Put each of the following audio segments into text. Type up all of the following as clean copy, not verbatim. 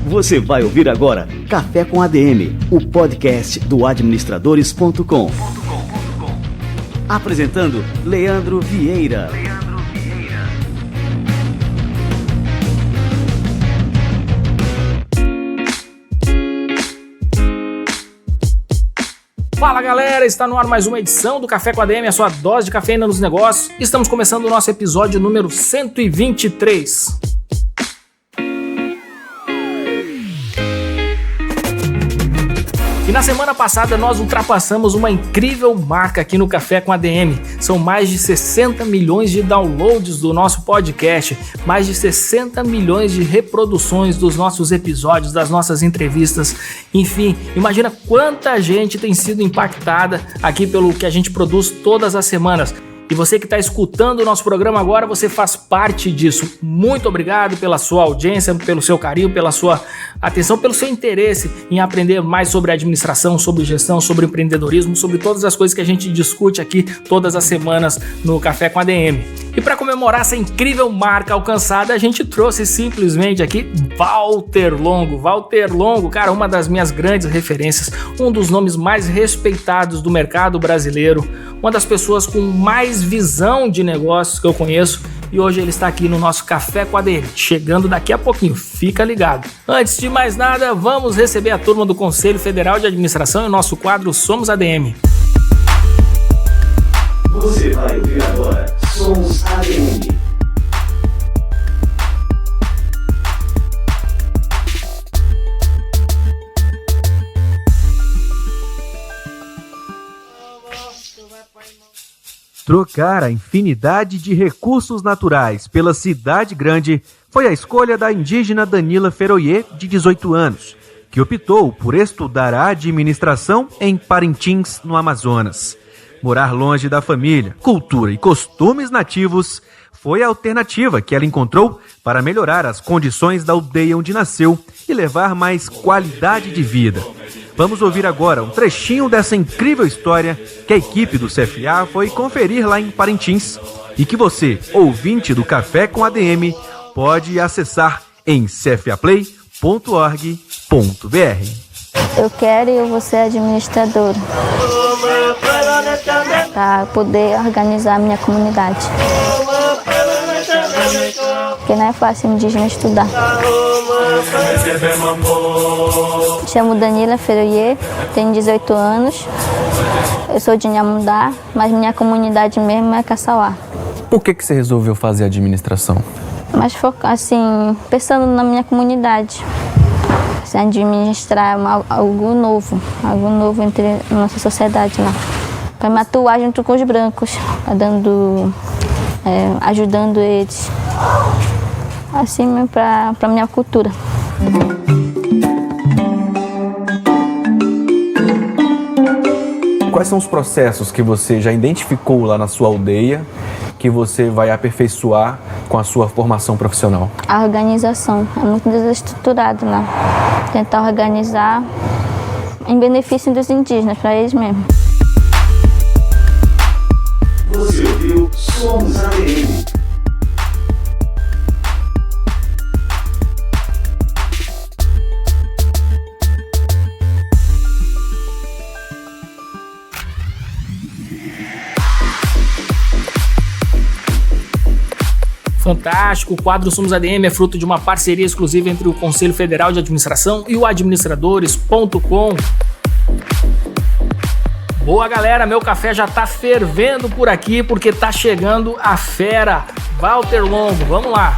Você vai ouvir agora Café com ADM, o podcast do administradores.com. Apresentando Leandro Vieira. Fala galera, está no ar mais uma edição do Café com ADM, a sua dose de cafeína nos negócios. Estamos começando o nosso episódio número 123. E na semana passada nós ultrapassamos uma incrível marca aqui no Café com ADM. São mais de 60 milhões de downloads do nosso podcast, mais de 60 milhões de reproduções dos nossos episódios, das nossas entrevistas. Enfim, imagina quanta gente tem sido impactada aqui pelo que a gente produz todas as semanas. E você que está escutando o nosso programa agora, você faz parte disso. Muito obrigado pela sua audiência, pelo seu carinho, pela sua atenção, pelo seu interesse em aprender mais sobre administração, sobre gestão, sobre empreendedorismo, sobre todas as coisas que a gente discute aqui todas as semanas no Café com ADM. E para comemorar essa incrível marca alcançada, a gente trouxe simplesmente aqui Walter Longo. Walter Longo, cara, uma das minhas grandes referências, um dos nomes mais respeitados do mercado brasileiro, uma das pessoas com mais visão de negócios que eu conheço, e hoje ele está aqui no nosso Café com ADM, chegando daqui a pouquinho, fica ligado. Antes de mais nada, vamos receber a turma do Conselho Federal de Administração em nosso quadro Somos ADM. Você vai ouvir agora Somos ADM. Trocar a infinidade de recursos naturais pela cidade grande foi a escolha da indígena Danila Feroiê, de 18 anos, que optou por estudar a administração em Parintins, no Amazonas. Morar longe da família, cultura e costumes nativos foi a alternativa que ela encontrou para melhorar as condições da aldeia onde nasceu e levar mais qualidade de vida. Vamos ouvir agora um trechinho dessa incrível história que a equipe do CFA foi conferir lá em Parintins e que você, ouvinte do Café com ADM, pode acessar em cfaplay.org.br. Eu quero e eu vou ser administradora para poder organizar a minha comunidade. Porque não é fácil indígena estudar. Me chamo Danila Feroiê, tenho 18 anos. Eu sou de Inhamundá, mas minha comunidade mesmo é Caçauá. Por que você resolveu fazer administração? Mas assim, pensando na minha comunidade. Assim, administrar algo novo entre a nossa sociedade lá. Para me atuar junto com os brancos, ajudando eles. Assim, para a minha cultura. Quais são os processos que você já identificou lá na sua aldeia que você vai aperfeiçoar com a sua formação profissional? A organização é muito desestruturada lá. Tentar organizar em benefício dos indígenas, para eles mesmos. Você ouviu Somos ADM. Fantástico, o quadro Somos ADM é fruto de uma parceria exclusiva entre o Conselho Federal de Administração e o administradores.com. Boa galera, meu café já tá fervendo por aqui porque tá chegando a fera, Walter Longo, vamos lá.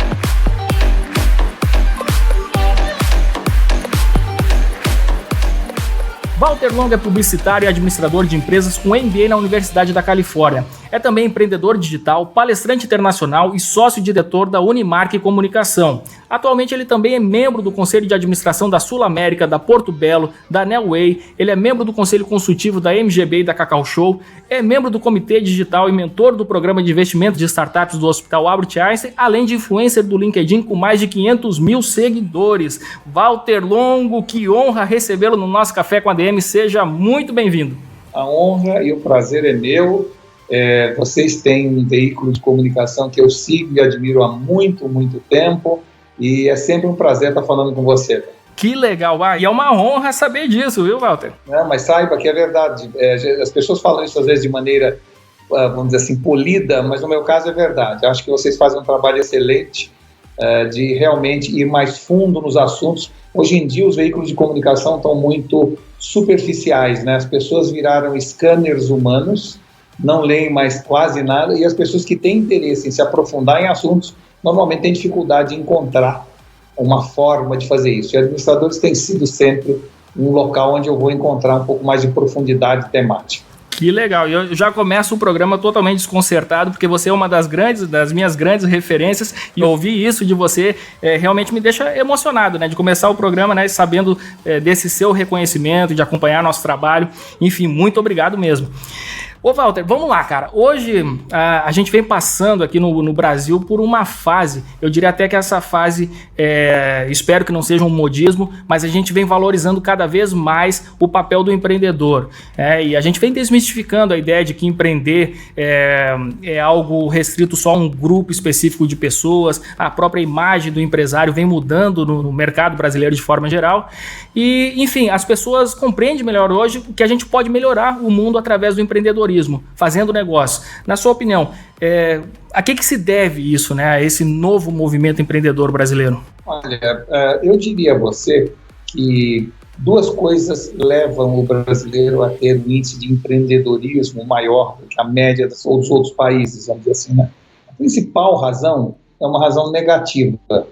Walter Longo é publicitário e administrador de empresas com MBA na Universidade da Califórnia. É também empreendedor digital, palestrante internacional e sócio-diretor da Unimark Comunicação. Atualmente ele também é membro do Conselho de Administração da Sul América, da Porto Belo, da Nelway, ele é membro do Conselho Consultivo da MGB e da Cacau Show, é membro do Comitê Digital e mentor do Programa de Investimento de Startups do Hospital Albert Einstein, além de influencer do LinkedIn com mais de 500 mil seguidores. Walter Longo, que honra recebê-lo no nosso Café com ADM, seja muito bem-vindo. A honra e o prazer é meu. Vocês têm um veículo de comunicação que eu sigo e admiro há muito, muito tempo, e é sempre um prazer estar falando com você. Que legal, e é uma honra saber disso, viu, Walter? Mas saiba que é verdade. As pessoas falam isso às vezes de maneira, vamos dizer assim, polida, mas no meu caso é verdade. Acho que vocês fazem um trabalho excelente de realmente ir mais fundo nos assuntos. Hoje em dia os veículos de comunicação estão muito superficiais, né? As pessoas viraram scanners humanos, não leem mais quase nada, e as pessoas que têm interesse em se aprofundar em assuntos normalmente têm dificuldade em encontrar uma forma de fazer isso. E administradores têm sido sempre um local onde eu vou encontrar um pouco mais de profundidade temática. Que legal, e eu já começo o programa totalmente desconcertado, porque você é uma das minhas grandes referências, e ouvir isso de você realmente me deixa emocionado, né, de começar o programa, né, sabendo desse seu reconhecimento, de acompanhar nosso trabalho. Enfim, muito obrigado mesmo. Ô Walter, vamos lá, cara. Hoje a gente vem passando aqui no Brasil por uma fase, eu diria até que essa fase, espero que não seja um modismo, mas a gente vem valorizando cada vez mais o papel do empreendedor. E a gente vem desmistificando a ideia de que empreender é algo restrito só a um grupo específico de pessoas. A própria imagem do empresário vem mudando no mercado brasileiro de forma geral. E, enfim, as pessoas compreendem melhor hoje que a gente pode melhorar o mundo através do empreendedorismo, fazendo negócio. Na sua opinião, a que se deve isso, né, a esse novo movimento empreendedor brasileiro? Olha, eu diria a você que duas coisas levam o brasileiro a ter um índice de empreendedorismo maior do que a média dos outros países, vamos dizer assim, né? A principal razão é uma razão negativa,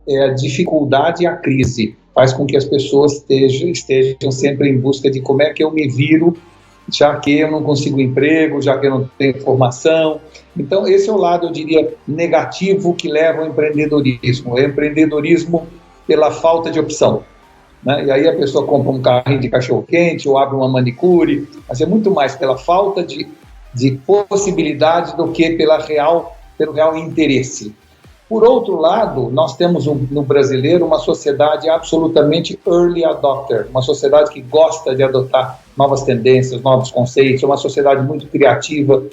é a dificuldade e a crise. Faz com que as pessoas estejam sempre em busca de como é que eu me viro, já que eu não consigo emprego, já que eu não tenho formação. Então, esse é o lado, eu diria, negativo que leva ao empreendedorismo. O empreendedorismo pela falta de opção, né? E aí a pessoa compra um carrinho de cachorro-quente ou abre uma manicure, mas é muito mais pela falta de possibilidade do que pelo real interesse. Por outro lado, nós temos no brasileiro uma sociedade absolutamente early adopter, uma sociedade que gosta de adotar novas tendências, novos conceitos, é uma sociedade muito criativa.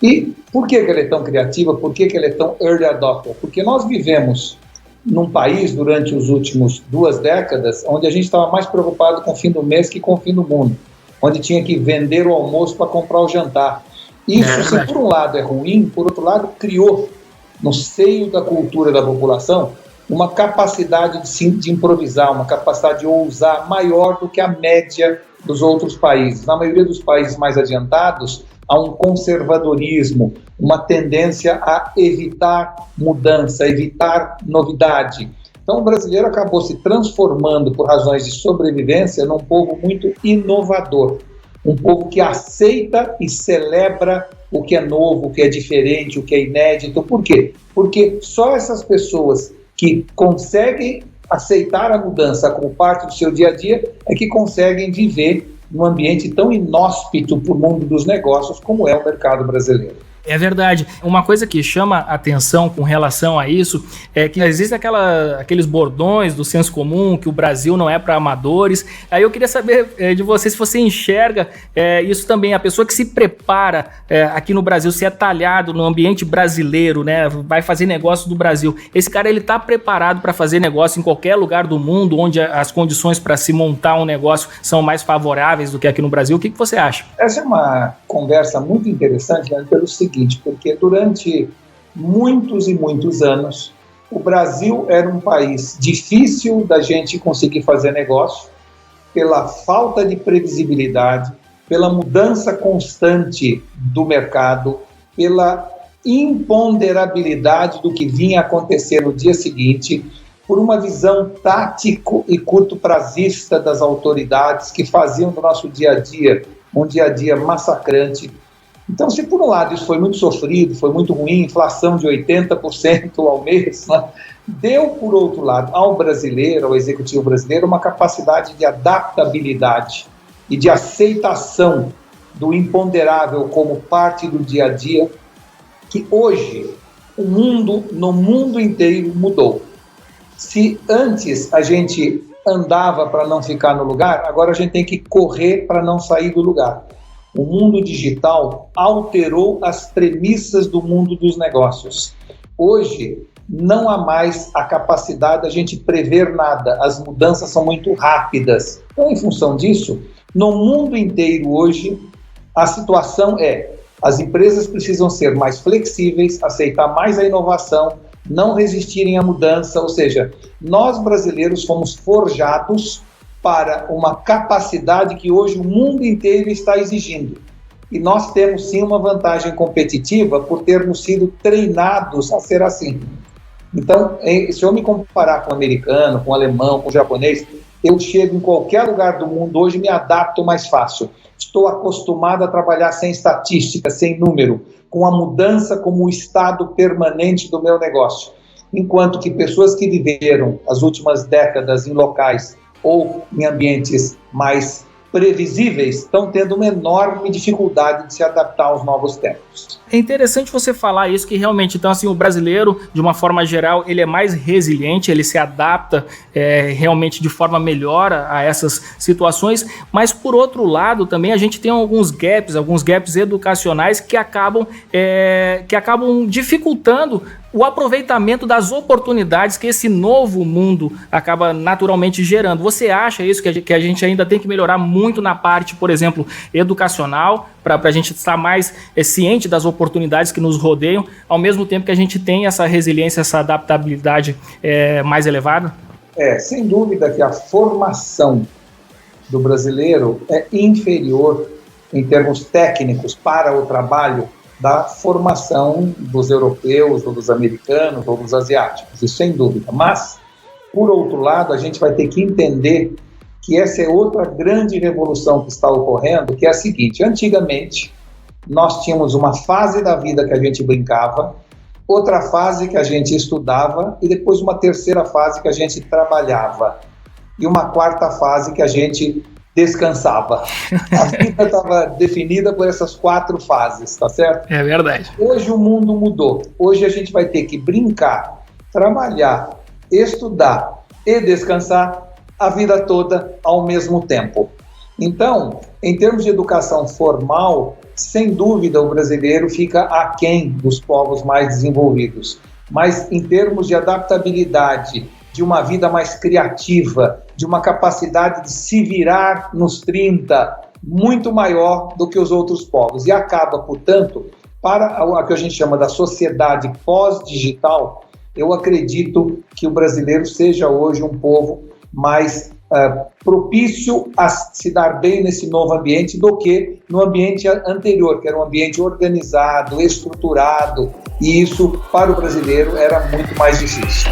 E por que ela é tão criativa? Por que ela é tão early adopter? Porque nós vivemos num país, durante os últimos 2 décadas, onde a gente estava mais preocupado com o fim do mês que com o fim do mundo, onde tinha que vender o almoço para comprar o jantar. Isso, se por um lado é ruim, por outro lado, criou no seio da cultura da população uma capacidade de improvisar, uma capacidade de ousar maior do que a média dos outros países. Na maioria dos países mais adiantados, há um conservadorismo, uma tendência a evitar mudança, evitar novidade. Então o brasileiro acabou se transformando, por razões de sobrevivência, num povo muito inovador, um povo que aceita e celebra o que é novo, o que é diferente, o que é inédito. Por quê? Porque só essas pessoas que conseguem aceitar a mudança como parte do seu dia a dia é que conseguem viver num ambiente tão inóspito para o mundo dos negócios como é o mercado brasileiro. É verdade. Uma coisa que chama atenção com relação a isso é que existem aqueles bordões do senso comum, que o Brasil não é para amadores. Aí eu queria saber de você se você enxerga isso também. A pessoa que se prepara aqui no Brasil, se é talhado no ambiente brasileiro, né, vai fazer negócio do Brasil. Esse cara, ele está preparado para fazer negócio em qualquer lugar do mundo, onde as condições para se montar um negócio são mais favoráveis do que aqui no Brasil. O que você acha? Essa é uma conversa muito interessante, né, pelo seguinte, porque durante muitos e muitos anos, o Brasil era um país difícil da gente conseguir fazer negócio, pela falta de previsibilidade, pela mudança constante do mercado, pela imponderabilidade do que vinha acontecer no dia seguinte, por uma visão tático e curto-prazista das autoridades que faziam do nosso dia a dia um dia a dia massacrante. Então, se por um lado isso foi muito sofrido, foi muito ruim, inflação de 80% ao mês, né, deu, por outro lado, ao brasileiro, ao executivo brasileiro, uma capacidade de adaptabilidade e de aceitação do imponderável como parte do dia a dia, que hoje o mundo, no mundo inteiro, mudou. Se antes a gente andava para não ficar no lugar, agora a gente tem que correr para não sair do lugar. o mundo digital alterou as premissas do mundo dos negócios. Hoje, não há mais a capacidade da gente prever nada, as mudanças são muito rápidas. Então, em função disso, no mundo inteiro hoje, a situação é: as empresas precisam ser mais flexíveis, aceitar mais a inovação, não resistirem à mudança, ou seja, nós brasileiros fomos forjados para uma capacidade que hoje o mundo inteiro está exigindo. E nós temos sim uma vantagem competitiva por termos sido treinados a ser assim. Então, se eu me comparar com o americano, com o alemão, com o japonês, eu chego em qualquer lugar do mundo hoje e me adapto mais fácil. Estou acostumado a trabalhar sem estatística, sem número, com a mudança como o estado permanente do meu negócio. Enquanto que pessoas que viveram as últimas décadas em locais ou em ambientes mais previsíveis estão tendo uma enorme dificuldade de se adaptar aos novos tempos. É interessante você falar isso, que realmente, então assim, o brasileiro, de uma forma geral, ele é mais resiliente, ele se adapta realmente de forma melhor a essas situações, mas por outro lado também a gente tem alguns gaps educacionais que acabam dificultando o aproveitamento das oportunidades que esse novo mundo acaba naturalmente gerando. Você acha isso, que a gente ainda tem que melhorar muito na parte, por exemplo, educacional, para a gente estar mais ciente das oportunidades que nos rodeiam, ao mesmo tempo que a gente tem essa resiliência, essa adaptabilidade mais elevada? Sem dúvida que a formação do brasileiro é inferior em termos técnicos para o trabalho da formação dos europeus, ou dos americanos, ou dos asiáticos, isso sem dúvida. Mas, por outro lado, a gente vai ter que entender que essa é outra grande revolução que está ocorrendo, que é a seguinte: antigamente, nós tínhamos uma fase da vida que a gente brincava, outra fase que a gente estudava, e depois uma terceira fase que a gente trabalhava, e uma quarta fase que a gente descansava. A vida estava definida por essas 4 fases, tá certo? É verdade. Hoje o mundo mudou. Hoje a gente vai ter que brincar, trabalhar, estudar e descansar a vida toda ao mesmo tempo. Então, em termos de educação formal, sem dúvida o brasileiro fica aquém dos povos mais desenvolvidos. Mas em termos de adaptabilidade, de uma vida mais criativa, de uma capacidade de se virar nos 30, muito maior do que os outros povos. E acaba, portanto, para o que a gente chama da sociedade pós-digital, eu acredito que o brasileiro seja hoje um povo mais propício a se dar bem nesse novo ambiente do que no ambiente anterior, que era um ambiente organizado, estruturado, e isso, para o brasileiro, era muito mais difícil.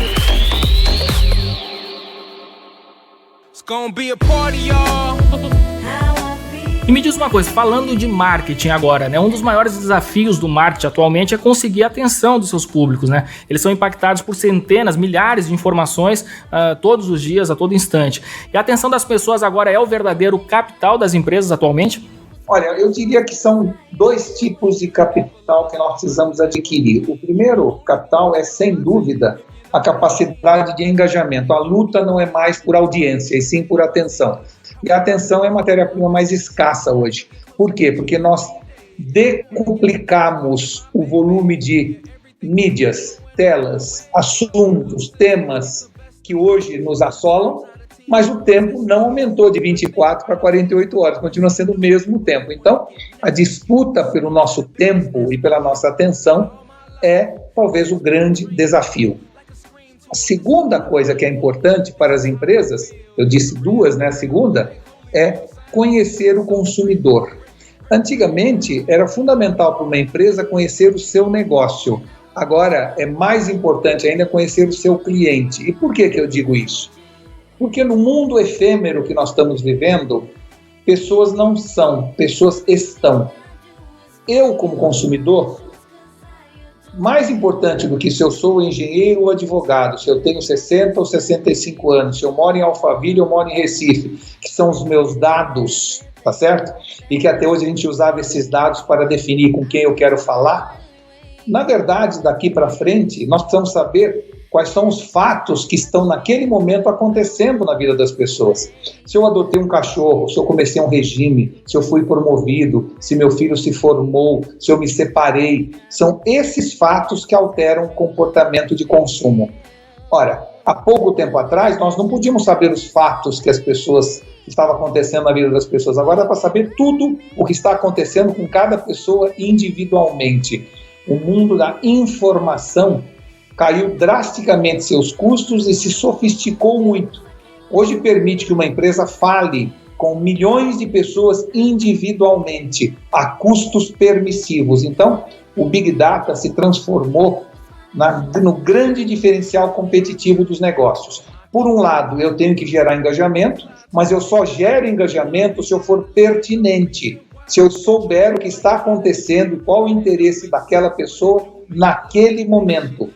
E me diz uma coisa, falando de marketing agora, né? Um dos maiores desafios do marketing atualmente é conseguir a atenção dos seus públicos, né? Eles são impactados por centenas, milhares de informações todos os dias, a todo instante. E a atenção das pessoas agora é o verdadeiro capital das empresas atualmente? Olha, eu diria que são 2 tipos de capital que nós precisamos adquirir. O primeiro capital é, sem dúvida, a capacidade de engajamento. A luta não é mais por audiência, e sim por atenção. E a atenção é a matéria-prima mais escassa hoje. Por quê? Porque nós decuplicamos o volume de mídias, telas, assuntos, temas que hoje nos assolam, mas o tempo não aumentou de 24 para 48 horas, continua sendo o mesmo tempo. Então, a disputa pelo nosso tempo e pela nossa atenção é talvez o grande desafio. A segunda coisa que é importante para as empresas, eu disse 2, né? A segunda é conhecer o consumidor. Antigamente, era fundamental para uma empresa conhecer o seu negócio. Agora, é mais importante ainda conhecer o seu cliente. E por que eu digo isso? Porque no mundo efêmero que nós estamos vivendo, pessoas não são, pessoas estão. Eu, como consumidor, mais importante do que se eu sou engenheiro ou advogado, se eu tenho 60 ou 65 anos, se eu moro em Alphaville ou moro em Recife, que são os meus dados, tá certo? E que até hoje a gente usava esses dados para definir com quem eu quero falar. Na verdade, daqui para frente, nós precisamos saber quais são os fatos que estão naquele momento acontecendo na vida das pessoas. Se eu adotei um cachorro, se eu comecei um regime, se eu fui promovido, se meu filho se formou, se eu me separei, são esses fatos que alteram o comportamento de consumo. Ora, há pouco tempo atrás, nós não podíamos saber os fatos que estavam acontecendo na vida das pessoas. Agora dá para saber tudo o que está acontecendo com cada pessoa individualmente. O mundo da informação caiu drasticamente seus custos e se sofisticou muito. Hoje permite que uma empresa fale com milhões de pessoas individualmente, a custos permissivos. Então, o Big Data se transformou no grande diferencial competitivo dos negócios. Por um lado, eu tenho que gerar engajamento, mas eu só gero engajamento se eu for pertinente, se eu souber o que está acontecendo e qual o interesse daquela pessoa naquele momento.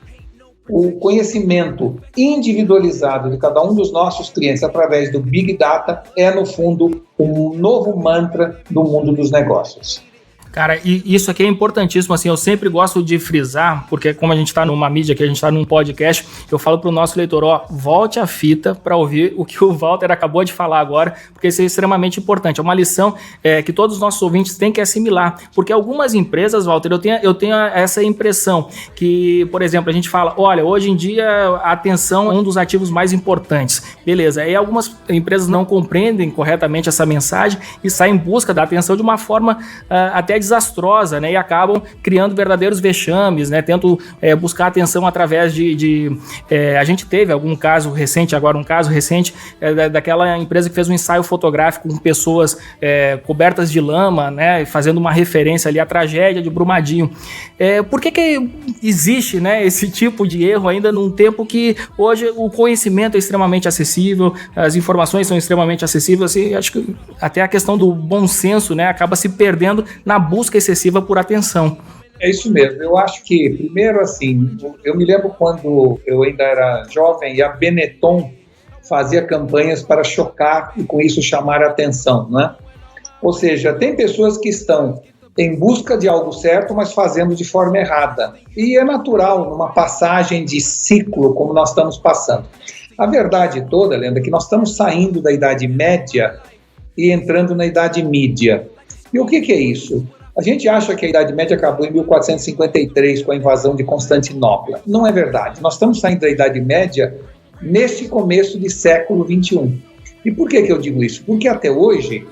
O conhecimento individualizado de cada um dos nossos clientes através do Big Data é, no fundo, um novo mantra do mundo dos negócios. Cara, e isso aqui é importantíssimo, assim, eu sempre gosto de frisar, porque como a gente está numa mídia aqui, a gente está num podcast, eu falo para o nosso leitor, volte a fita para ouvir o que o Walter acabou de falar agora, porque isso é extremamente importante, é uma lição que todos os nossos ouvintes têm que assimilar, porque algumas empresas, Walter, eu tenho essa impressão que, por exemplo, a gente fala, olha, hoje em dia a atenção é um dos ativos mais importantes, beleza, aí algumas empresas não compreendem corretamente essa mensagem e saem em busca da atenção de uma forma até desastrosa, né? E acabam criando verdadeiros vexames, né? Tentam buscar atenção através a gente teve um caso recente daquela empresa que fez um ensaio fotográfico com pessoas cobertas de lama, né? Fazendo uma referência ali à tragédia de Brumadinho. Por que existe, né, esse tipo de erro ainda num tempo que hoje o conhecimento é extremamente acessível, as informações são extremamente acessíveis, e acho que até a questão do bom senso, né, acaba se perdendo na busca excessiva por atenção. É isso mesmo. Eu acho que, primeiro, assim, eu me lembro quando eu ainda era jovem e a Benetton fazia campanhas para chocar e, com isso, chamar a atenção, né? Ou seja, tem pessoas que estão em busca de algo certo, mas fazendo de forma errada. E é natural, numa passagem de ciclo, como nós estamos passando. A verdade toda, Lenda, é que nós estamos saindo da Idade Média e entrando na Idade Mídia. E o que é isso? A gente acha que a Idade Média acabou em 1453 com a invasão de Constantinopla. Não é verdade. Nós estamos saindo da Idade Média nesse começo de século XXI. E por que eu digo isso? Porque até hoje,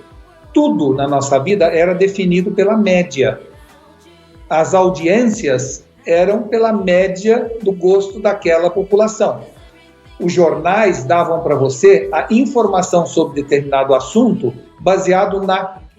tudo na nossa vida era definido pela média. As audiências eram pela média do gosto daquela população. Os jornais davam para você a informação sobre determinado assunto baseado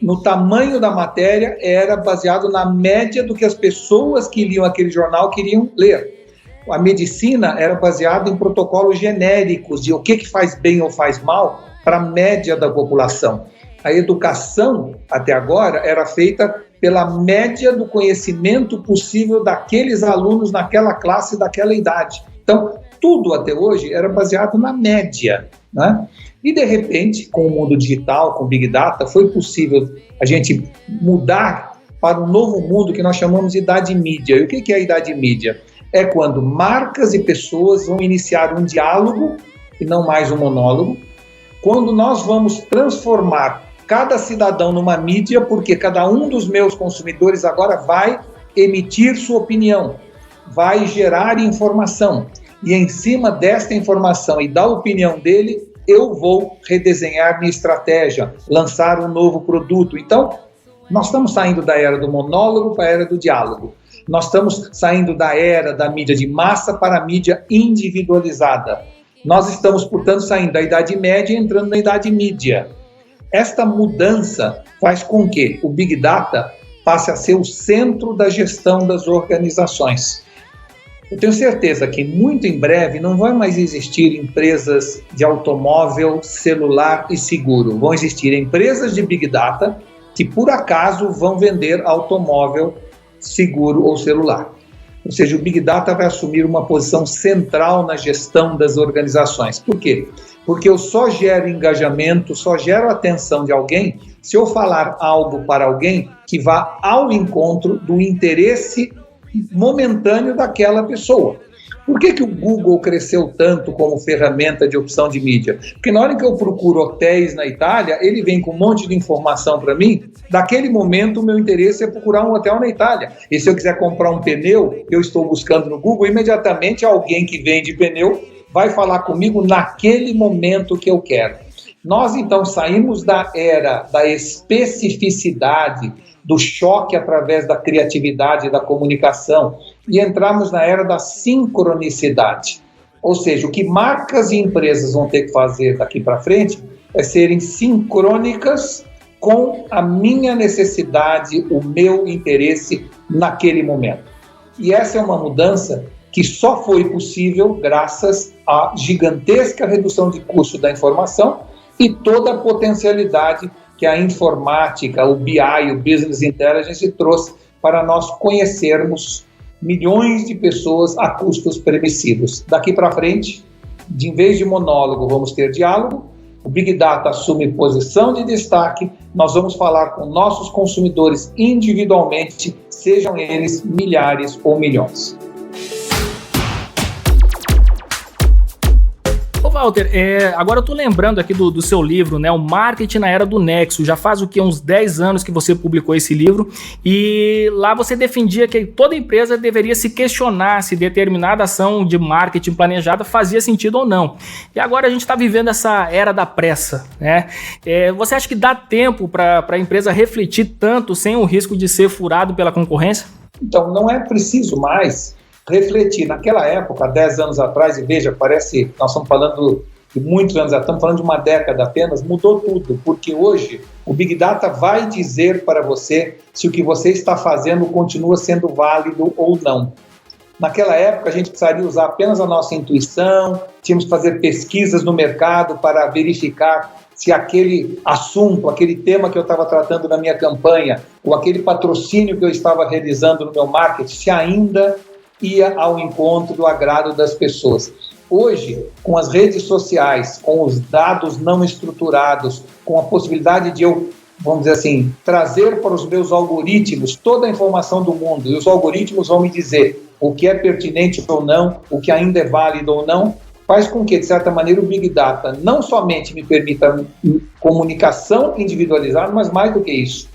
no tamanho da matéria, era baseado na média do que as pessoas que liam aquele jornal queriam ler. A medicina era baseada em protocolos genéricos de o que faz bem ou faz mal para a média da população. A educação, até agora, era feita pela média do conhecimento possível daqueles alunos naquela classe, daquela idade. Então, tudo até hoje era baseado na média, né? E, de repente, com o mundo digital, com o Big Data, foi possível a gente mudar para um novo mundo que nós chamamos de Idade Mídia. E o que é a Idade Mídia? É quando marcas e pessoas vão iniciar um diálogo e não mais um monólogo. Quando nós vamos transformar cada cidadão numa mídia, porque cada um dos meus consumidores agora vai emitir sua opinião, vai gerar informação. E em cima desta informação e da opinião dele, eu vou redesenhar minha estratégia, lançar um novo produto. Então, nós estamos saindo da era do monólogo para a era do diálogo. Nós estamos saindo da era da mídia de massa para a mídia individualizada. Nós estamos, portanto, saindo da Idade Média e entrando na Idade Mídia. Esta mudança faz com que o Big Data passe a ser o centro da gestão das organizações. Eu tenho certeza que muito em breve não vai mais existir empresas de automóvel, celular e seguro. Vão existir empresas de Big Data que, por acaso, vão vender automóvel, seguro ou celular. Ou seja, o Big Data vai assumir uma posição central na gestão das organizações. Por quê? Porque eu só gero engajamento, só gero atenção de alguém se eu falar algo para alguém que vá ao encontro do interesse momentâneo daquela pessoa. Por que o Google cresceu tanto como ferramenta de opção de mídia? Porque na hora que eu procuro hotéis na Itália, ele vem com um monte de informação para mim. Daquele momento, o meu interesse é procurar um hotel na Itália. E se eu quiser comprar um pneu, eu estou buscando no Google, imediatamente alguém que vende pneu vai falar comigo naquele momento que eu quero. Nós, então, saímos da era da especificidade, do choque através da criatividade e da comunicação e entramos na era da sincronicidade. Ou seja, o que marcas e empresas vão ter que fazer daqui para frente é serem sincrônicas com a minha necessidade, o meu interesse naquele momento. E essa é uma mudança que só foi possível graças à gigantesca redução de custo da informação e toda a potencialidade que a informática, o BI, o Business Intelligence, trouxe para nós conhecermos milhões de pessoas a custos permissivos. Daqui para frente, em vez de monólogo, vamos ter diálogo, o Big Data assume posição de destaque, nós vamos falar com nossos consumidores individualmente, sejam eles milhares ou milhões. Walter, agora eu tô lembrando aqui do seu livro, né, o Marketing na Era do Nexo. Já faz uns 10 anos que você publicou esse livro e lá você defendia que toda empresa deveria se questionar se determinada ação de marketing planejada fazia sentido ou não. E agora a gente está vivendo essa era da pressa, né? Você acha que dá tempo para a empresa refletir tanto sem o risco de ser furado pela concorrência? Então, não é preciso mais refletir. Naquela época, há 10 anos atrás, e veja, parece, nós estamos falando de muitos anos, estamos falando de uma década apenas, mudou tudo, porque hoje o Big Data vai dizer para você se o que você está fazendo continua sendo válido ou não. Naquela época, a gente precisaria usar apenas a nossa intuição, tínhamos que fazer pesquisas no mercado para verificar se aquele assunto, aquele tema que eu estava tratando na minha campanha, ou aquele patrocínio que eu estava realizando no meu marketing, se ainda ia ao encontro do agrado das pessoas. Hoje, com as redes sociais, com os dados não estruturados, com a possibilidade de eu, vamos dizer assim, trazer para os meus algoritmos toda a informação do mundo, e os algoritmos vão me dizer o que é pertinente ou não, o que ainda é válido ou não, faz com que, de certa maneira, o Big Data não somente me permita comunicação individualizada, mas mais do que isso,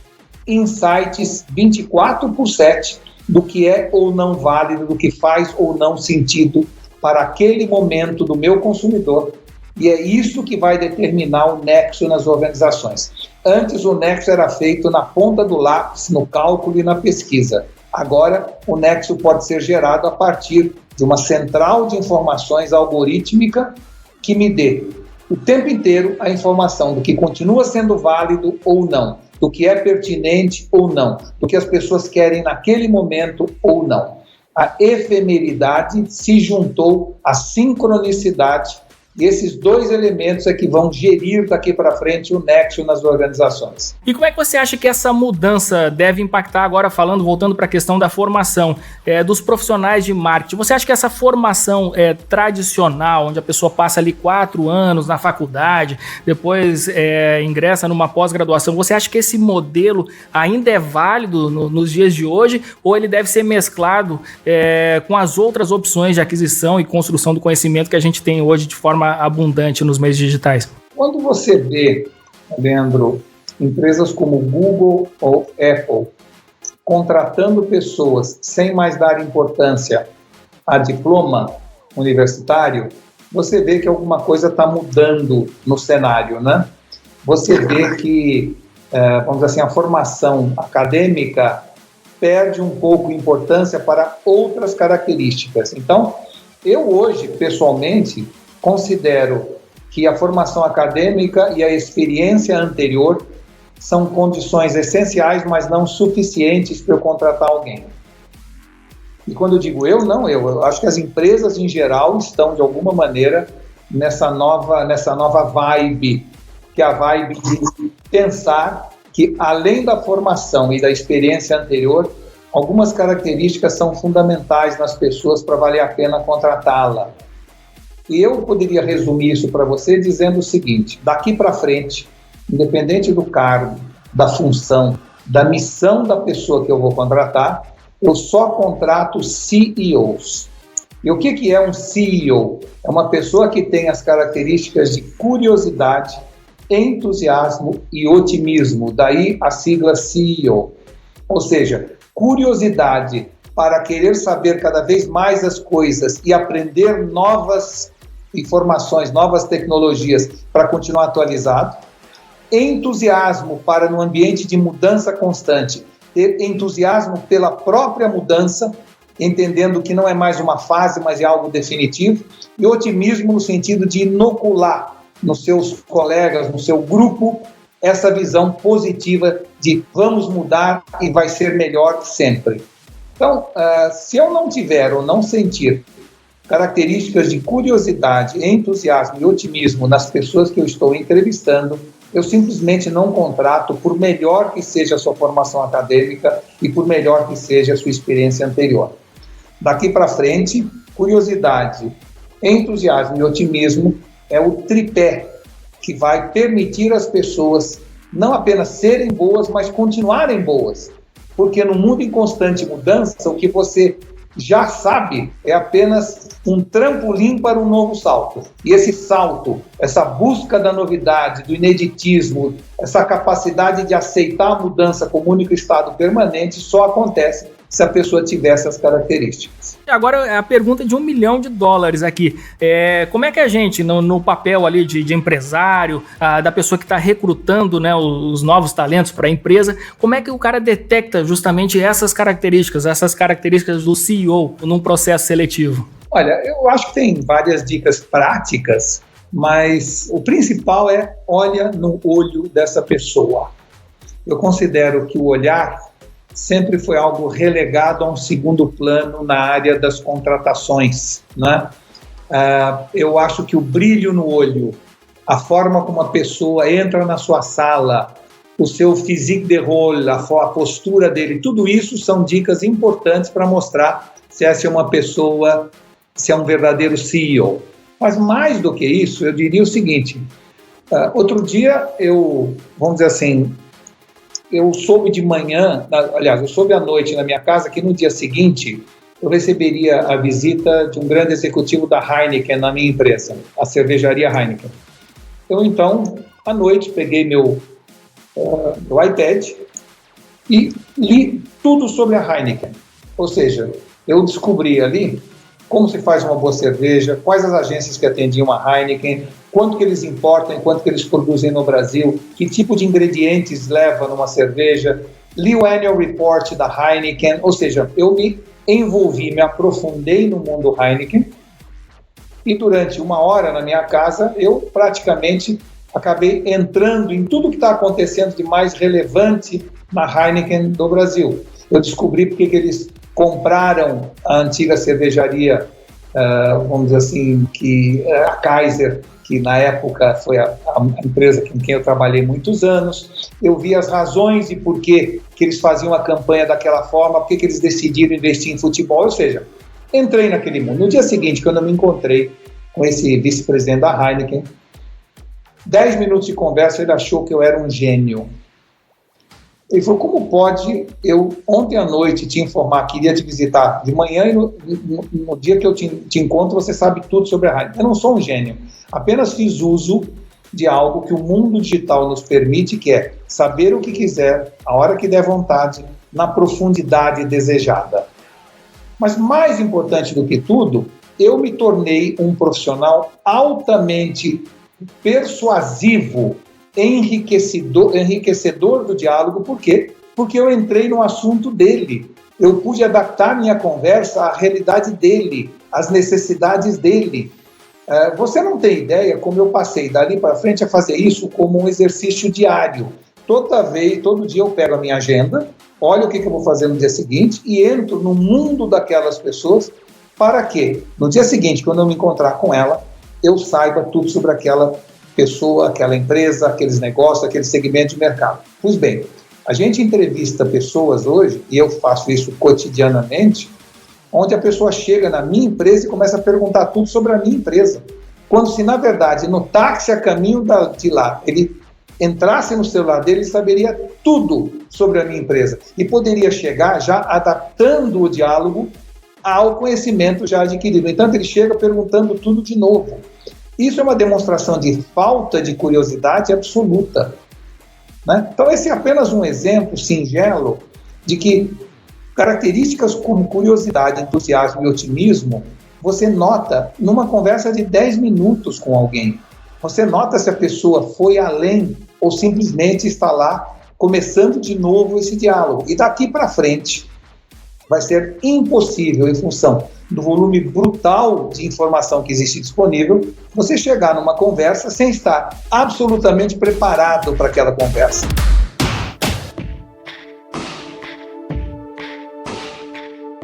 insights 24/7 do que é ou não válido, do que faz ou não sentido para aquele momento do meu consumidor. E é isso que vai determinar o nexo nas organizações. Antes o nexo era feito na ponta do lápis, no cálculo e na pesquisa. Agora o nexo pode ser gerado a partir de uma central de informações algorítmica que me dê o tempo inteiro a informação do que continua sendo válido ou não, do que é pertinente ou não, do que as pessoas querem naquele momento ou não. A efemeridade se juntou à sincronicidade e esses dois elementos é que vão gerir daqui para frente o nexo nas organizações. E como é que você acha que essa mudança deve impactar agora, voltando para a questão da formação dos profissionais de marketing? Você acha que essa formação tradicional, onde a pessoa passa ali 4 anos na faculdade, depois ingressa numa pós-graduação, você acha que esse modelo ainda é válido nos dias de hoje ou ele deve ser mesclado com as outras opções de aquisição e construção do conhecimento que a gente tem hoje de forma abundante nos meios digitais? Quando você vê, Leandro, empresas como Google ou Apple contratando pessoas sem mais dar importância a diploma universitário, você vê que alguma coisa está mudando no cenário, né? Você vê que, vamos dizer assim, a formação acadêmica perde um pouco de importância para outras características. Então, eu hoje, pessoalmente, considero que a formação acadêmica e a experiência anterior são condições essenciais, mas não suficientes para eu contratar alguém. E quando eu digo eu acho que as empresas em geral estão, de alguma maneira, nessa nova vibe, que é a vibe de pensar que, além da formação e da experiência anterior, algumas características são fundamentais nas pessoas para valer a pena contratá-la. E eu poderia resumir isso para você dizendo o seguinte: daqui para frente, independente do cargo, da função, da missão da pessoa que eu vou contratar, eu só contrato CEOs. E o que é um CEO? É uma pessoa que tem as características de curiosidade, entusiasmo e otimismo, daí a sigla CEO. Ou seja, curiosidade para querer saber cada vez mais as coisas e aprender novas informações, novas tecnologias para continuar atualizado. Entusiasmo para, no ambiente de mudança constante, ter entusiasmo pela própria mudança, entendendo que não é mais uma fase, mas é algo definitivo. E otimismo no sentido de inocular nos seus colegas, no seu grupo, essa visão positiva de vamos mudar e vai ser melhor sempre. Então, se eu não tiver ou não sentir características de curiosidade, entusiasmo e otimismo nas pessoas que eu estou entrevistando, eu simplesmente não contrato, por melhor que seja a sua formação acadêmica e por melhor que seja a sua experiência anterior. Daqui para frente, curiosidade, entusiasmo e otimismo é o tripé que vai permitir às pessoas não apenas serem boas, mas continuarem boas. Porque no mundo em constante mudança, o que você já sabe é apenas um trampolim para um novo salto. E esse salto, essa busca da novidade, do ineditismo, essa capacidade de aceitar a mudança como único estado permanente só acontece se a pessoa tiver essas características. Agora, a pergunta de $1 milhão aqui. Como é que a gente, no papel ali de empresário, da pessoa que está recrutando, né, os novos talentos para a empresa, como é que o cara detecta justamente essas características do CEO num processo seletivo? Olha, eu acho que tem várias dicas práticas, mas o principal é olha no olho dessa pessoa. Eu considero que o olhar sempre foi algo relegado a um segundo plano na área das contratações, né? Eu acho que o brilho no olho, a forma como a pessoa entra na sua sala, o seu physique de rôle, a postura dele, tudo isso são dicas importantes para mostrar se essa é uma pessoa, se é um verdadeiro CEO. Mas mais do que isso, eu diria o seguinte, outro dia vamos dizer assim, eu soube de manhã, aliás, eu soube à noite na minha casa que no dia seguinte eu receberia a visita de um grande executivo da Heineken na minha empresa, a cervejaria Heineken. Eu, então, à noite, peguei meu iPad e li tudo sobre a Heineken. Ou seja, eu descobri ali como se faz uma boa cerveja, quais as agências que atendiam a Heineken, quanto que eles importam, quanto que eles produzem no Brasil, que tipo de ingredientes leva numa cerveja, li o Annual Report da Heineken, ou seja, eu me envolvi, me aprofundei no mundo Heineken e durante 1 hora na minha casa eu praticamente acabei entrando em tudo que está acontecendo de mais relevante na Heineken do Brasil. Eu descobri porque que eles compraram a antiga cervejaria, vamos dizer assim, a Kaiser, que na época foi a empresa com quem eu trabalhei muitos anos. Eu vi as razões de por que eles faziam a campanha daquela forma, por que eles decidiram investir em futebol, ou seja, entrei naquele mundo. No dia seguinte, quando eu me encontrei com esse vice-presidente da Heineken, 10 minutos de conversa, ele achou que eu era um gênio. Ele falou, como pode eu, ontem à noite, te informar que iria te visitar de manhã e no dia que eu te encontro, você sabe tudo sobre a Heineken. Eu não sou um gênio, apenas fiz uso de algo que o mundo digital nos permite, que é saber o que quiser, a hora que der vontade, na profundidade desejada. Mas mais importante do que tudo, eu me tornei um profissional altamente persuasivo, enriquecedor do diálogo. Por quê? Porque eu entrei no assunto dele. Eu pude adaptar minha conversa à realidade dele, às necessidades dele. Você não tem ideia como eu passei dali para frente a fazer isso como um exercício diário. Todo dia eu pego a minha agenda, olho o que eu vou fazer no dia seguinte e entro no mundo daquelas pessoas para que, no dia seguinte, quando eu me encontrar com ela, eu saiba tudo sobre aquela pessoa, aquela empresa, aqueles negócios, aquele segmento de mercado. Pois bem, a gente entrevista pessoas hoje, e eu faço isso cotidianamente, onde a pessoa chega na minha empresa e começa a perguntar tudo sobre a minha empresa. Quando se, na verdade, no táxi a caminho de lá, ele entrasse no celular dele, ele saberia tudo sobre a minha empresa. E poderia chegar já adaptando o diálogo ao conhecimento já adquirido. No entanto, ele chega perguntando tudo de novo. Isso é uma demonstração de falta de curiosidade absoluta, né? Então, esse é apenas um exemplo singelo de que características como curiosidade, entusiasmo e otimismo você nota numa conversa de 10 minutos com alguém. Você nota se a pessoa foi além ou simplesmente está lá começando de novo esse diálogo. E daqui para frente vai ser impossível, em função do volume brutal de informação que existe disponível, você chegar numa conversa sem estar absolutamente preparado para aquela conversa.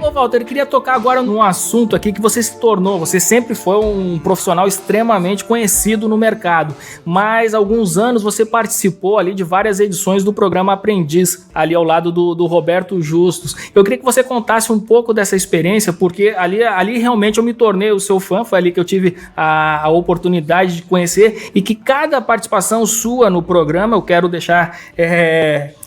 Ô Walter, eu queria tocar agora num assunto aqui que você se tornou, você sempre foi um profissional extremamente conhecido no mercado, mas há alguns anos você participou ali de várias edições do programa Aprendiz, ali ao lado do Roberto Justus. Eu queria que você contasse um pouco dessa experiência, porque ali realmente eu me tornei o seu fã, foi ali que eu tive a oportunidade de conhecer, e que cada participação sua no programa, eu quero deixar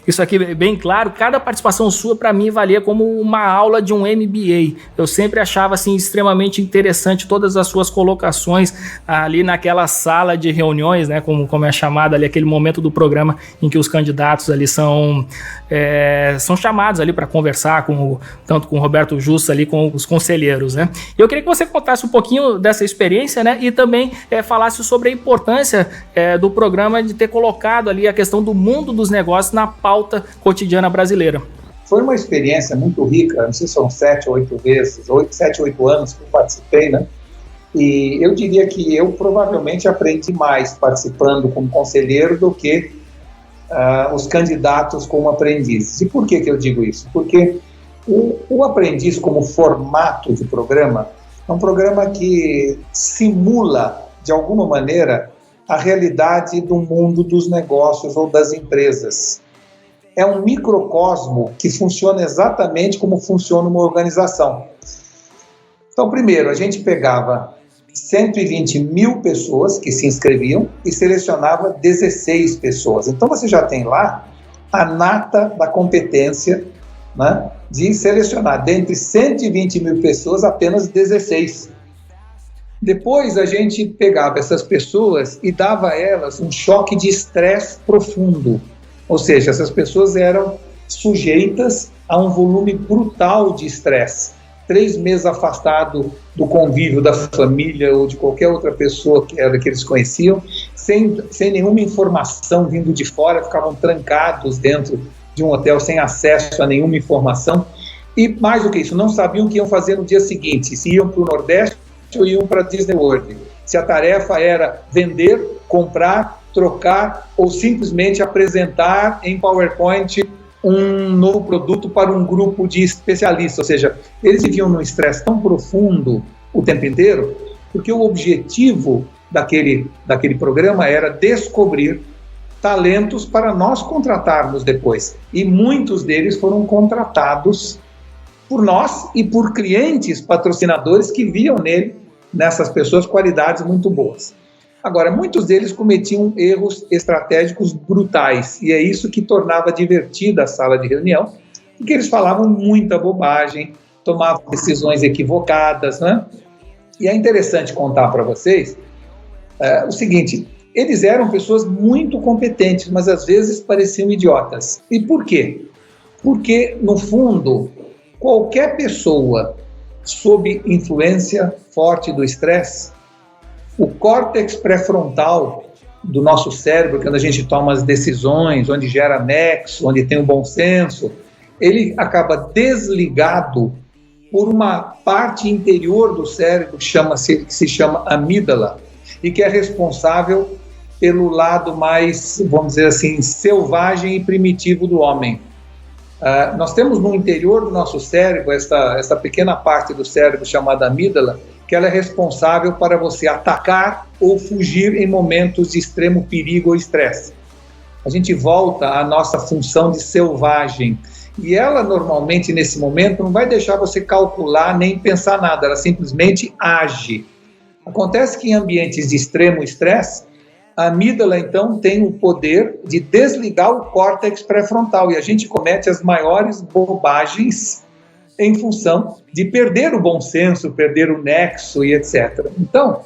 isso aqui bem claro, cada participação sua para mim valia como uma aula de um MBA. Eu sempre achava assim extremamente interessante todas as suas colocações ali naquela sala de reuniões, né, como é chamada ali, aquele momento do programa em que os candidatos ali são chamados ali para conversar tanto com o Roberto Justus ali, com os conselheiros, né? Eu queria que você contasse um pouquinho dessa experiência, né, e também falasse sobre a importância do programa de ter colocado ali a questão do mundo dos negócios na pauta cotidiana brasileira. Foi uma experiência muito rica, não sei se são 7 ou 8 vezes, 7 ou 8 anos que eu participei, né? E eu diria que eu provavelmente aprendi mais participando como conselheiro do que os candidatos como aprendizes. E por que eu digo isso? Porque o aprendiz como formato de programa é um programa que simula, de alguma maneira, a realidade do mundo dos negócios ou das empresas. É um microcosmo que funciona exatamente como funciona uma organização. Então, primeiro, a gente pegava 120 mil pessoas que se inscreviam e selecionava 16 pessoas. Então, você já tem lá a nata da competência, né, de selecionar dentre 120 mil pessoas apenas 16. Depois, a gente pegava essas pessoas e dava a elas um choque de estresse profundo. Ou seja, essas pessoas eram sujeitas a um volume brutal de estresse. 3 meses afastado do convívio da família ou de qualquer outra pessoa que eles conheciam, sem nenhuma informação vindo de fora, ficavam trancados dentro de um hotel sem acesso a nenhuma informação. E mais do que isso, não sabiam o que iam fazer no dia seguinte, se iam para o Nordeste ou iam para Disney World. Se a tarefa era vender, comprar, trocar ou simplesmente apresentar em PowerPoint um novo produto para um grupo de especialistas. Ou seja, eles viviam num estresse tão profundo o tempo inteiro, porque o objetivo daquele programa era descobrir talentos para nós contratarmos depois. E muitos deles foram contratados por nós e por clientes patrocinadores que viam nessas pessoas qualidades muito boas. Agora, muitos deles cometiam erros estratégicos brutais, e é isso que tornava divertida a sala de reunião, porque eles falavam muita bobagem, tomavam decisões equivocadas, né? E é interessante contar para vocês o seguinte: eles eram pessoas muito competentes, mas às vezes pareciam idiotas. E por quê? Porque, no fundo, qualquer pessoa sob influência forte do estresse, o córtex pré-frontal do nosso cérebro, quando a gente toma as decisões, onde gera nexo, onde tem o bom senso, ele acaba desligado por uma parte interior do cérebro que se chama amígdala, e que é responsável pelo lado mais, vamos dizer assim, selvagem e primitivo do homem. Nós temos no interior do nosso cérebro essa pequena parte do cérebro chamada amígdala, que ela é responsável para você atacar ou fugir em momentos de extremo perigo ou estresse. A gente volta à nossa função de selvagem, e ela normalmente nesse momento não vai deixar você calcular nem pensar nada, ela simplesmente age. Acontece que em ambientes de extremo estresse, a amígdala então tem o poder de desligar o córtex pré-frontal, e a gente comete as maiores bobagens em função de perder o bom senso, perder o nexo e etc. Então,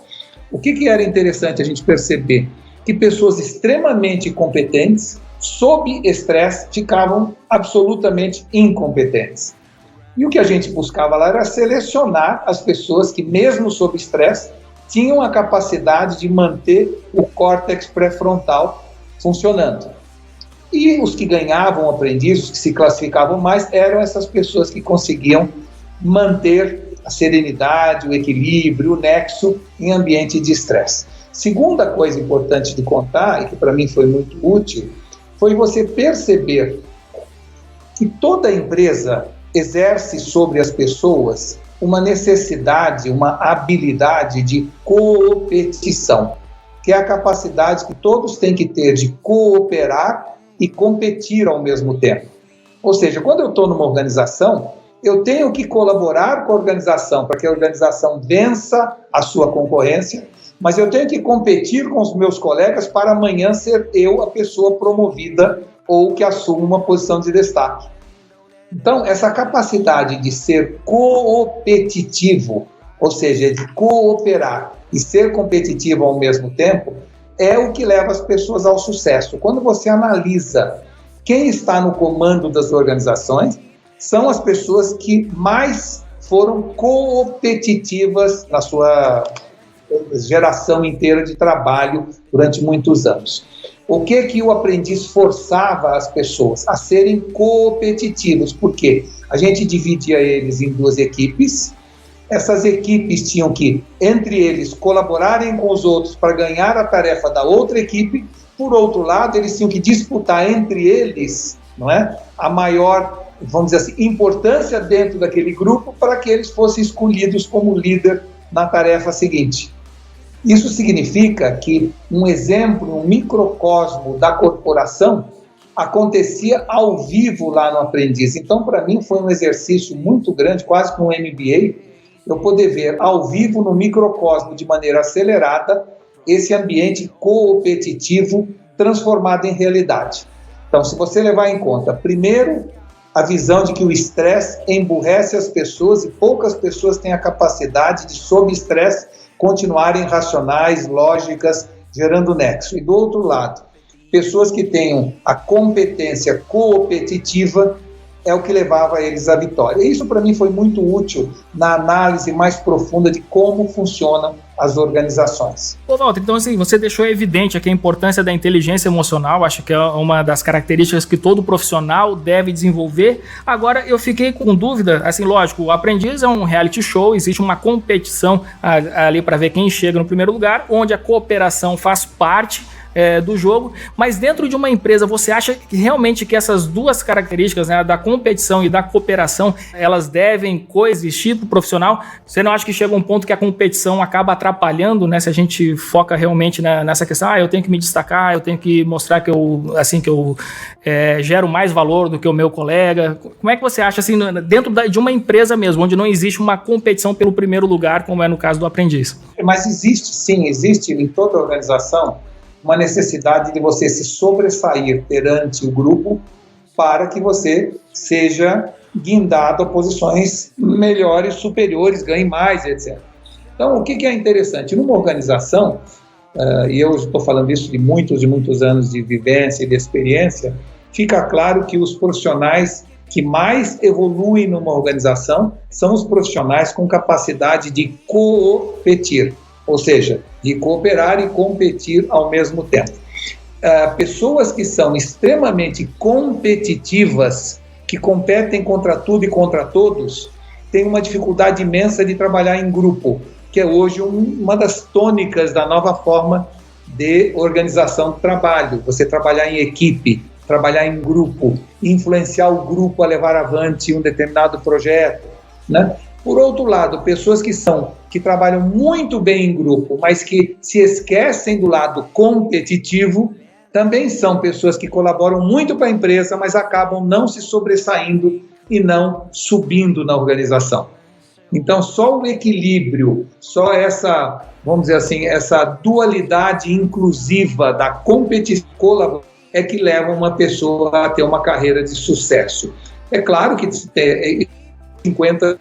o que era interessante a gente perceber? Que pessoas extremamente competentes, sob estresse, ficavam absolutamente incompetentes. E o que a gente buscava lá era selecionar as pessoas que, mesmo sob estresse, tinham a capacidade de manter o córtex pré-frontal funcionando. E os que ganhavam aprendiz, os que se classificavam mais, eram essas pessoas que conseguiam manter a serenidade, o equilíbrio, o nexo em ambiente de estresse. Segunda coisa importante de contar, e que para mim foi muito útil, foi você perceber que toda empresa exerce sobre as pessoas uma necessidade, uma habilidade de competição, que é a capacidade que todos têm que ter de cooperar e competir ao mesmo tempo. Ou seja, quando eu estou numa organização, eu tenho que colaborar com a organização para que a organização vença a sua concorrência, mas eu tenho que competir com os meus colegas para amanhã ser eu a pessoa promovida ou que assuma uma posição de destaque. Então, essa capacidade de ser competitivo, ou seja, de cooperar e ser competitivo ao mesmo tempo, é o que leva as pessoas ao sucesso. Quando você analisa quem está no comando das organizações, são as pessoas que mais foram competitivas na sua geração inteira de trabalho durante muitos anos. O que o aprendiz forçava as pessoas? A serem competitivos. Por quê? A gente dividia eles em duas equipes. Essas equipes tinham que, entre eles, colaborarem com os outros para ganhar a tarefa da outra equipe. Por outro lado, eles tinham que disputar entre eles, não é, a maior, vamos dizer assim, importância dentro daquele grupo para que eles fossem escolhidos como líder na tarefa seguinte. Isso significa que um exemplo, um microcosmo da corporação acontecia ao vivo lá no aprendiz. Então, para mim, foi um exercício muito grande, quase como um MBA, eu poder ver ao vivo, no microcosmo, de maneira acelerada, esse ambiente competitivo transformado em realidade. Então, se você levar em conta, primeiro, a visão de que o estresse emburrece as pessoas e poucas pessoas têm a capacidade de, sob estresse, continuarem racionais, lógicas, gerando nexo. E do outro lado, pessoas que tenham a competência competitiva é o que levava eles à vitória. E isso para mim foi muito útil na análise mais profunda de como funcionam as organizações. Ô Walter, então assim, você deixou evidente aqui a importância da inteligência emocional, acho que é uma das características que todo profissional deve desenvolver. Agora eu fiquei com dúvida, assim, lógico, o Aprendiz é um reality show, existe uma competição ali para ver quem chega no primeiro lugar, onde a cooperação faz parte do jogo, mas dentro de uma empresa, você acha que realmente que essas duas características, né, da competição e da cooperação, elas devem coexistir para o profissional? Você não acha que chega um ponto que a competição acaba atrapalhando, né, se a gente foca realmente nessa questão, eu tenho que me destacar, eu tenho que mostrar que eu gero mais valor do que o meu colega? Como é que você acha, assim, dentro de uma empresa mesmo, onde não existe uma competição pelo primeiro lugar, como é no caso do Aprendiz? Mas existe em toda a organização uma necessidade de você se sobressair perante o grupo para que você seja guindado a posições melhores, superiores, ganhe mais, etc. Então, o que é interessante? Numa organização, e eu estou falando isso de muitos anos de vivência e de experiência, fica claro que os profissionais que mais evoluem numa organização são os profissionais com capacidade de competir, ou seja, de cooperar e competir ao mesmo tempo. Pessoas que são extremamente competitivas, que competem contra tudo e contra todos, têm uma dificuldade imensa de trabalhar em grupo, que é hoje uma das tônicas da nova forma de organização do trabalho. Você trabalhar em equipe, trabalhar em grupo, influenciar o grupo a levar avante um determinado projeto, né? Por outro lado, pessoas que trabalham muito bem em grupo, mas que se esquecem do lado competitivo, também são pessoas que colaboram muito para a empresa, mas acabam não se sobressaindo e não subindo na organização. Então, só o equilíbrio, só essa, vamos dizer assim, essa dualidade inclusiva da competição é que leva uma pessoa a ter uma carreira de sucesso. É claro que 50%.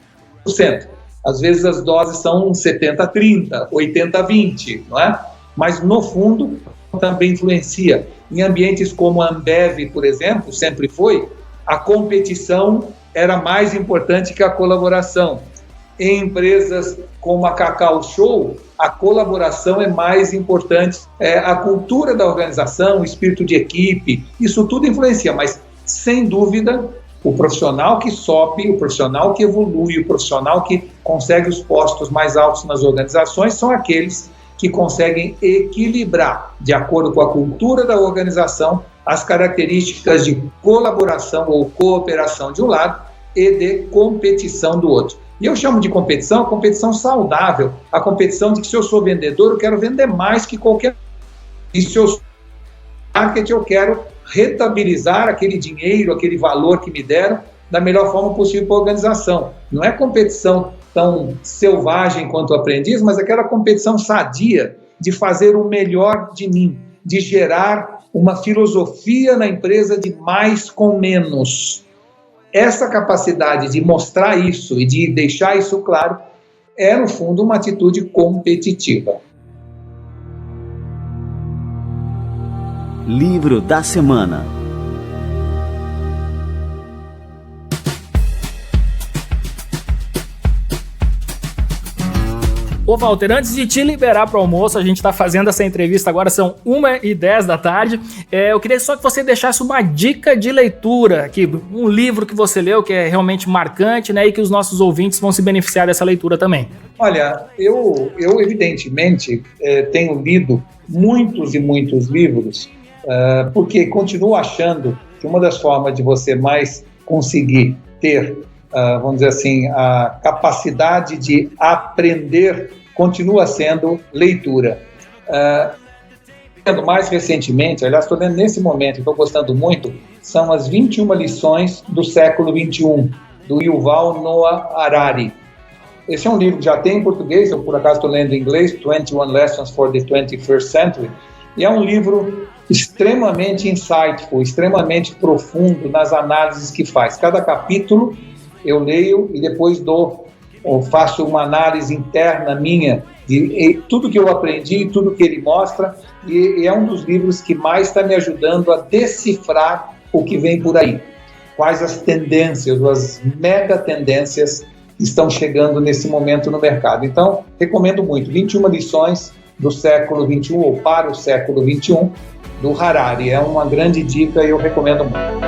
Às vezes as doses são 70-30, 80-20, não é? Mas no fundo também influencia. Em ambientes como a Ambev, por exemplo, sempre foi, a competição era mais importante que a colaboração. Em empresas como a Cacau Show, a colaboração é mais importante. A cultura da organização, o espírito de equipe, isso tudo influencia, mas sem dúvida o profissional que sobe, o profissional que evolui, o profissional que consegue os postos mais altos nas organizações são aqueles que conseguem equilibrar, de acordo com a cultura da organização, as características de colaboração ou cooperação de um lado e de competição do outro. E eu chamo de competição a competição saudável, a competição de que se eu sou vendedor, eu quero vender mais que qualquer... E se eu sou marketing, eu quero rentabilizar aquele dinheiro, aquele valor que me deram da melhor forma possível para a organização. Não é competição tão selvagem quanto o aprendiz, mas aquela competição sadia de fazer o melhor de mim, de gerar uma filosofia na empresa de mais com menos. Essa capacidade de mostrar isso e de deixar isso claro é, no fundo, uma atitude competitiva. Livro da semana. Ô Walter, antes de te liberar para o almoço, a gente está fazendo essa entrevista agora, são 1h10 da tarde, eu queria só que você deixasse uma dica de leitura, aqui, um livro que você leu que é realmente marcante, né, e que os nossos ouvintes vão se beneficiar dessa leitura também. Olha, eu evidentemente tenho lido muitos e muitos livros, porque continuo achando que uma das formas de você mais conseguir ter vamos dizer assim, a capacidade de aprender continua sendo leitura. Mais recentemente, aliás, estou lendo nesse momento, estou gostando muito, são as 21 lições do século XXI, do Yuval Noah Harari. Esse é um livro que já tem em português, eu por acaso estou lendo em inglês, 21 Lessons for the 21st Century, e é um livro extremamente insightful, extremamente profundo nas análises que faz. Cada capítulo eu leio e depois faço uma análise interna minha de tudo que eu aprendi, tudo que ele mostra, e é um dos livros que mais está me ajudando a decifrar o que vem por aí. Quais as tendências, as mega tendências que estão chegando nesse momento no mercado. Então, recomendo muito. 21 lições do século XXI, ou para o século XXI, do Harari. É uma grande dica e eu recomendo muito.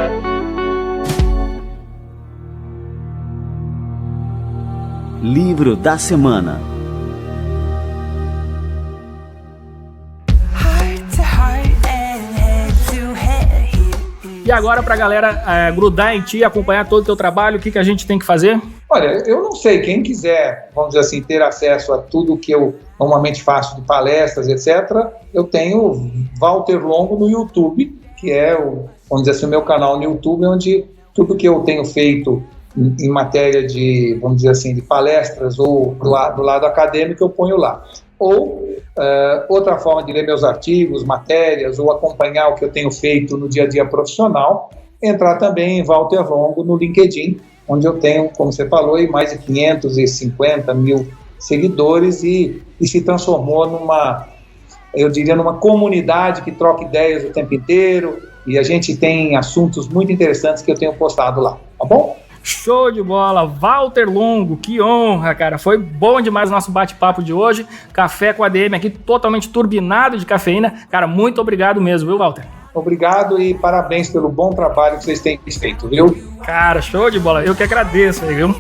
Livro da semana. E agora, para a galera grudar em ti, acompanhar todo o teu trabalho, o que a gente tem que fazer? Olha, eu não sei, quem quiser, vamos dizer assim, ter acesso a tudo que eu normalmente faço de palestras, etc., eu tenho Walter Longo no YouTube, que é, vamos dizer assim, o meu canal no YouTube, onde tudo que eu tenho feito em matéria de, vamos dizer assim, de palestras ou do lado acadêmico, eu ponho lá. Ou outra forma de ler meus artigos, matérias, ou acompanhar o que eu tenho feito no dia a dia profissional, entrar também em Walter Longo no LinkedIn, onde eu tenho, como você falou, mais de 550 mil seguidores e se transformou numa comunidade que troca ideias o tempo inteiro, e a gente tem assuntos muito interessantes que eu tenho postado lá, tá bom? Show de bola, Walter Longo, que honra, cara, foi bom demais o nosso bate-papo de hoje, Café com ADM aqui totalmente turbinado de cafeína, cara, muito obrigado mesmo, viu, Walter? Obrigado e parabéns pelo bom trabalho que vocês têm feito, viu? Cara, show de bola, eu que agradeço aí, viu?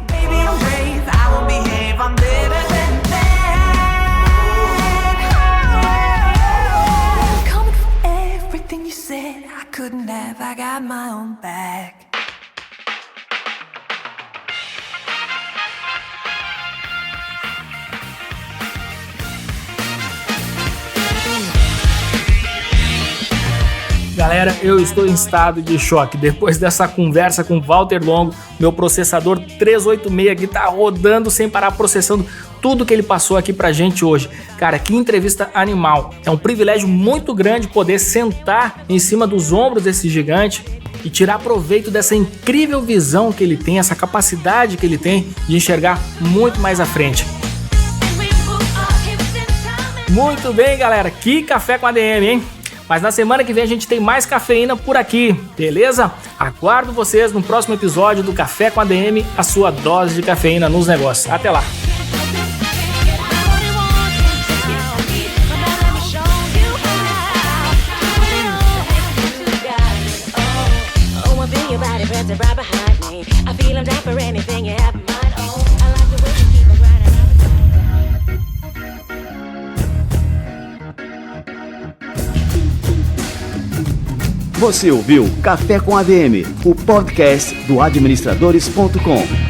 Galera, eu estou em estado de choque. Depois dessa conversa com Walter Longo, meu processador 386 aqui tá rodando sem parar, processando tudo que ele passou aqui pra gente hoje. Cara, que entrevista animal. É um privilégio muito grande poder sentar em cima dos ombros desse gigante e tirar proveito dessa incrível visão que ele tem, essa capacidade que ele tem de enxergar muito mais à frente. Muito bem, galera, que café com ADM, hein? Mas na semana que vem a gente tem mais cafeína por aqui, beleza? Aguardo vocês no próximo episódio do Café com ADM, a sua dose de cafeína nos negócios. Até lá! Você ouviu Café com ADM, o podcast do administradores.com.